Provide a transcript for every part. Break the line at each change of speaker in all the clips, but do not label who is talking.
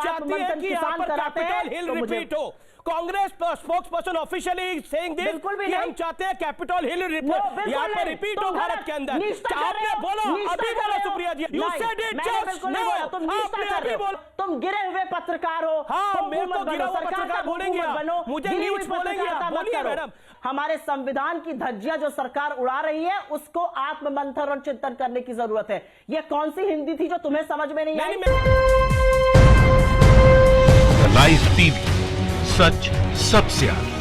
चाहती है कि यहाँ पर कैपिटल हिल रिपीट हो। Congress spokes person officially saying this कि हम चाहते हैं कैपिटल हिल रिपोर्ट यहाँ पर रिपीट हो भारत के अंदर। आपने बोला, अभी बोला Supriya ji, you said it just now, आपने अभी बोला।
तुम गिरे हुए पत्रकार हो।
हाँ, मेरे को गिरा हुआ पत्रकार बोलेंगे, मुझे न्यूज़ बोलेंगे, बोलिए मैडम।
हमारे संविधान की धज्जियां जो सरकार उड़ा रही है उसको आत्ममंथन और चिंतन करने की जरूरत है। ये कौन सी हिंदी थी जो तुम्हें समझ में नहीं आई?
लाइव टीवी, सच सबसे आगे।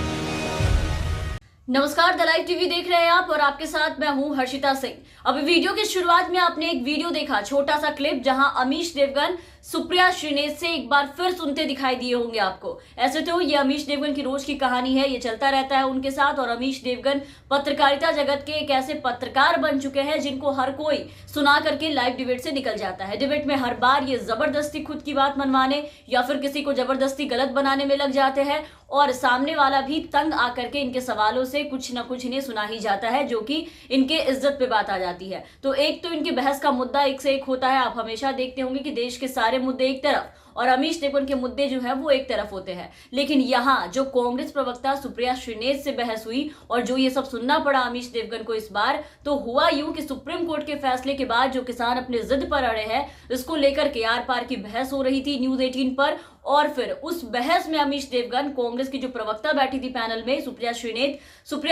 नमस्कार, द लाइव टीवी देख रहे हैं आप और आपके साथ मैं हूं हर्षिता सिंह। अभी वीडियो की शुरुआत में आपने एक वीडियो देखा, छोटा सा क्लिप, जहां अमीश देवगन सुप्रिया श्रीनेत से एक बार फिर सुनते दिखाई दिए होंगे आपको। ऐसे तो ये अमीश देवगन की रोज की कहानी है, ये चलता रहता है उनके साथ। और अमीश देवगन पत्रकारिता जगत के एक ऐसे पत्रकार बन चुके हैं जिनको हर कोई सुना करके लाइव डिबेट से निकल जाता है। डिबेट में हर बार ये जबरदस्ती खुद की बात मनवाने या फिर किसी को जबरदस्ती गलत बनाने में लग जाते हैं और सामने वाला भी तंग आकर के इनके सवालों से कुछ ना कुछ इन्हें सुना ही जाता है, जो कि इनके इज्जत पे बात आ जाती है। तो एक तो इनकी बहस का मुद्दा एक से एक होता है। आप हमेशा देखते होंगे कि देश के सारे मुद्दे एक तरफ और अमीश देवगन के मुद्दे जो है वो एक तरफ होते हैं। लेकिन यहाँ जो कांग्रेस प्रवक्ता सुप्रिया श्रीनेत से बहस हुई और जो ये सब सुनना पड़ा अमीश देवगन को इस बार, तो हुआ यूं कि सुप्रीम कोर्ट के फैसले के बाद जो किसान अपने जिद पर अड़े हैं, इसको लेकर के आर पार की बहस हो रही थी न्यूज 18 पर। और फिर उस बहस में अमीश देवगन, कांग्रेस की जो प्रवक्ता बैठी थी पैनल में, सुप्रिया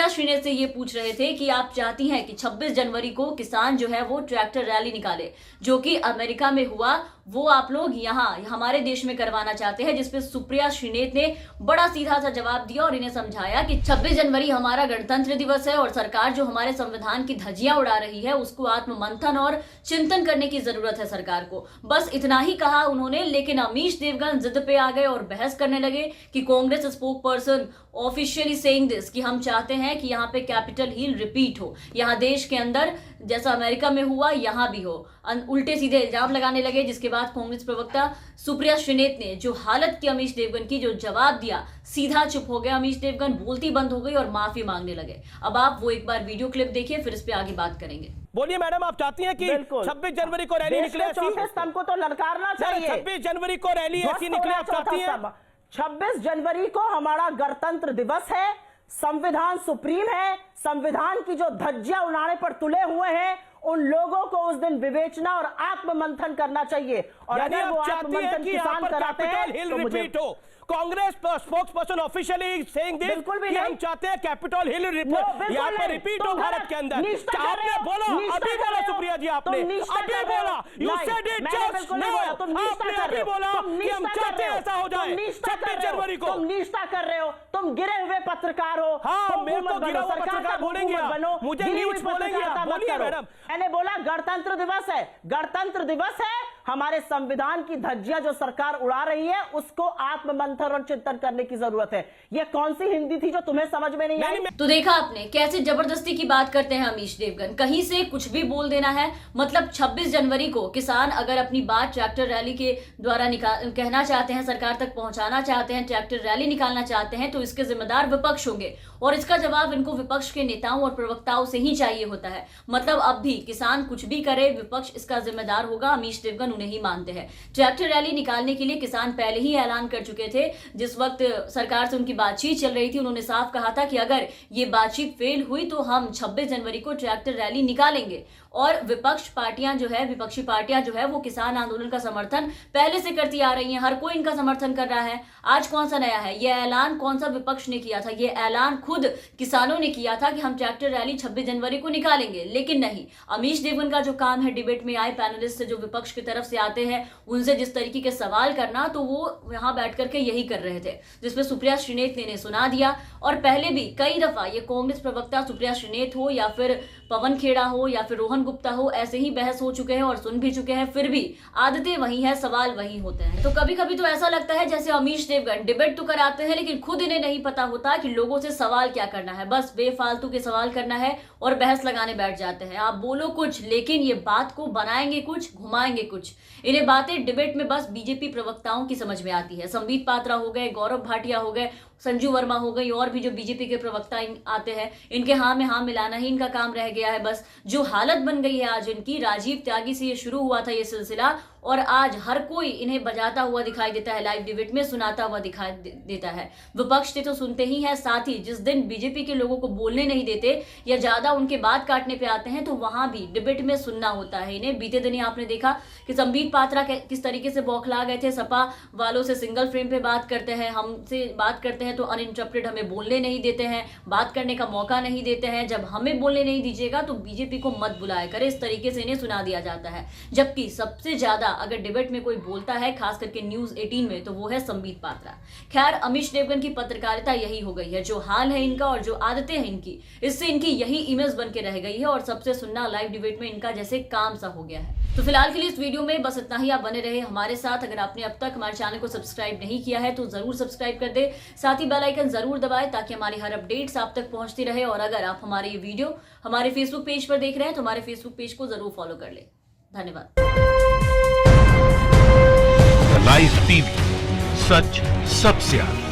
श्रीनेत से ये पूछ रहे थे कि आप चाहती हैं कि 26 जनवरी को किसान जो है वो ट्रैक्टर रैली निकाले, जो कि अमेरिका में हुआ, वो आप लोग यहाँ हमारे देश में करवाना चाहते हैं। जिसपे सुप्रिया श्रीनेत ने बड़ा सीधा सा जवाब दिया और इन्हें समझाया कि 26 जनवरी हमारा गणतंत्र दिवस है और सरकार जो हमारे संविधान की धज्जियां उड़ा रही है उसको आत्ममंथन और चिंतन करने की जरूरत है सरकार को। बस इतना ही कहा उन्होंने। लेकिन अमीश देवगन जिद पे आ गए और बहस करने लगे कि Congress spoke person officially saying this कि हम चाहते हैं कि यहाँ पे कैपिटल हिल रिपीट हो, यहाँ देश के अंदर जैसा अमेरिका में हुआ यहाँ भी हो। उल्टे सीधे इल्जाम लगाने लगे, जिसके बाद कांग्रेस प्रवक्ता सुप्रिया श्रीनेत ने जो हालत की अमीश देवगन की, जो जवाब दिया, सीधा चुप हो गया अमीश देवगन, बोलती बंद हो गई और माफी मांगने लगे। अब आप वो एक बार वीडियो क्लिप देखिए, फिर इस पे आगे बात करेंगे।
बोलिए मैडम, आप चाहती हैं कि 26 जनवरी को रैली निकले?
चौथे स्तंभ को तो ललकारना चाहिए।
26 जनवरी को रैली ऐसी निकले, आप चाहती हैं?
26 जनवरी को हमारा गणतंत्र दिवस है, संविधान सुप्रीम है। संविधान की जो धज्जियां उड़ाने पर तुले हुए हैं उन लोगों को उस दिन विवेचना और आत्ममंथन करना चाहिए। और अगर वो आत्ममंथन किसान कराते हैं तो मुझे
Congress spokes person officially saying this कि हम चाहते हैं कैपिटल हिल रिपोर्ट यहाँ पर रिपीट हो भारत के अंदर। आपने बोला, अभी बोला सुप्रिया जी, आपने अभी बोला, you said it just now, आपने अभी बोला कि हम चाहते हैं ऐसा हो जाए 26 जनवरी को।
तुम निष्ठा कर रहे हो, तुम गिरे हुए पत्रकार हो।
हाँ, मेरे को गिरा हुआ पत्रकार बोलेंगे, मुझे न्यूज़ बोलेंगे, बोलिए मैडम।
मैंने बोला गणतंत्र दिवस है, गणतंत्र दिवस है। हमारे संविधान की धज्जियां जो सरकार उड़ा रही है उसको आत्ममंथन और चिंतन करने की जरूरत है। ये कौन सी हिंदी थी जो तुम्हें समझ में नहीं आई?
तो देखा आपने कैसे जबरदस्ती की बात करते हैं अमीश देवगन, कहीं से कुछ भी बोल देना है। मतलब 26 जनवरी को किसान अगर अपनी बात ट्रैक्टर रैली के द्वारा कहना चाहते हैं, सरकार तक पहुंचाना चाहते हैं, ट्रैक्टर रैली निकालना चाहते हैं, तो इसके जिम्मेदार विपक्ष होंगे और इसका जवाब इनको विपक्ष के नेताओं और प्रवक्ताओं से ही चाहिए होता है। मतलब अब भी किसान कुछ भी करे, विपक्ष इसका जिम्मेदार होगा। अमीश देवगन उन्हें ही मानते हैं। ट्रैक्टर रैली निकालने के लिए किसान पहले ही ऐलान कर चुके थे। जिस वक्त सरकार से उनकी बातचीत चल रही थी, उन्होंने साफ कहा था कि अगर ये बातचीत फेल हुई तो हम 26 जनवरी को ट्रैक्टर रैली निकालेंगे। और विपक्षी पार्टियां जो है वो किसान आंदोलन का समर्थन पहले से करती आ रही हैं, हर कोई इनका समर्थन कर रहा है। आज कौन सा नया है? ये ऐलान कौन सा विपक्ष ने किया था? ये ऐलान खुद किसानों ने किया था कि हम ट्रैक्टर रैली 26 जनवरी को निकालेंगे। लेकिन नहीं, अमीश देवगन का जो काम है डिबेट में आए पैनलिस्ट से, जो विपक्ष की तरफ से आते हैं, उनसे जिस तरीके के सवाल करना, तो वो यहाँ बैठ करके यही कर रहे थे, जिसमें सुप्रिया श्रीनेत ने सुना दिया। और पहले भी कई दफा ये कांग्रेस प्रवक्ता सुप्रिया श्रीनेत हो या फिर पवन खेड़ा हो या फिर रोहन गुप्ता हो, ऐसे ही बहस हो चुके हैं और सुन भी चुके हैं, फिर भी आदतें वही है, सवाल वही होते हैं। तो कभी कभी तो ऐसा लगता है जैसे अमीश देवगन डिबेट तो कराते हैं लेकिन खुद इन्हें नहीं पता होता कि लोगों से सवाल क्या करना है। बस बेफालतू के सवाल करना है और बहस लगाने बैठ जाते हैं। आप बोलो कुछ लेकिन ये बात को बनाएंगे कुछ, घुमाएंगे कुछ। इन्हें बातें डिबेट में बस बीजेपी प्रवक्ताओं की समझ में आती है। संबित पात्रा हो गए, गौरव भाटिया हो गए, संजू वर्मा हो गई और भी जो बीजेपी के प्रवक्ता आते हैं, इनके हाँ में हाँ मिलाना ही इनका काम रह गया है। बस जो हालत बन गई है आज इनकी, राजीव त्यागी से ये शुरू हुआ था ये सिलसिला और आज हर कोई इन्हें बजाता हुआ दिखाई देता है, लाइव डिबेट में सुनाता हुआ दिखाई देता है। विपक्ष तो सुनते ही है, साथ ही जिस दिन बीजेपी के लोगों को बोलने नहीं देते या ज्यादा उनके बात काटने पे आते हैं तो वहां भी डिबेट में सुनना होता है इन्हें। बीते दिन आपने देखा कि संबित पात्रा किस तरीके से बौखला गए थे, सपा वालों से सिंगल फ्रेम पे बात करते हैं, हमसे बात करते हैं तो अनइंटरप्टेड हमें बोलने नहीं देते हैं, बात करने का मौका नहीं देते हैं, जब हमें बोलने नहीं दीजिएगा तो बीजेपी को मत बुलाया करे, इस तरीके से इन्हें सुना दिया जाता है। जबकि सबसे ज्यादा अगर डिबेट में कोई बोलता है खास करके न्यूज 18 में तो वो है संबित पात्रा। खैर, अमीश देवगन की पत्रकारिता यही हो गई है, जो हाल है इनका और जो आदतें हैं इनकी, इससे इनकी यही इमेज बन के रह गई है और सबसे सुनना लाइव डिबेट में इनका जैसे काम सा हो गया है। तो फिलहाल के लिए इस वीडियो में बस इतना ही। आप बने रहे हमारे साथ। अगर आपने अब तक हमारे चैनल को सब्सक्राइब नहीं किया है तो जरूर सब्सक्राइब कर दे, साथ ही बेल आइकन जरूर दबाएं ताकि हमारी हर अपडेट्स आप तक पहुंचती रहे। और अगर आप हमारे ये वीडियो हमारे फेसबुक पेज पर देख रहे हैं तो हमारे फेसबुक पेज को जरूर फॉलो कर ले। धन्यवाद।
लाइव टीवी, सच सबसे आगे।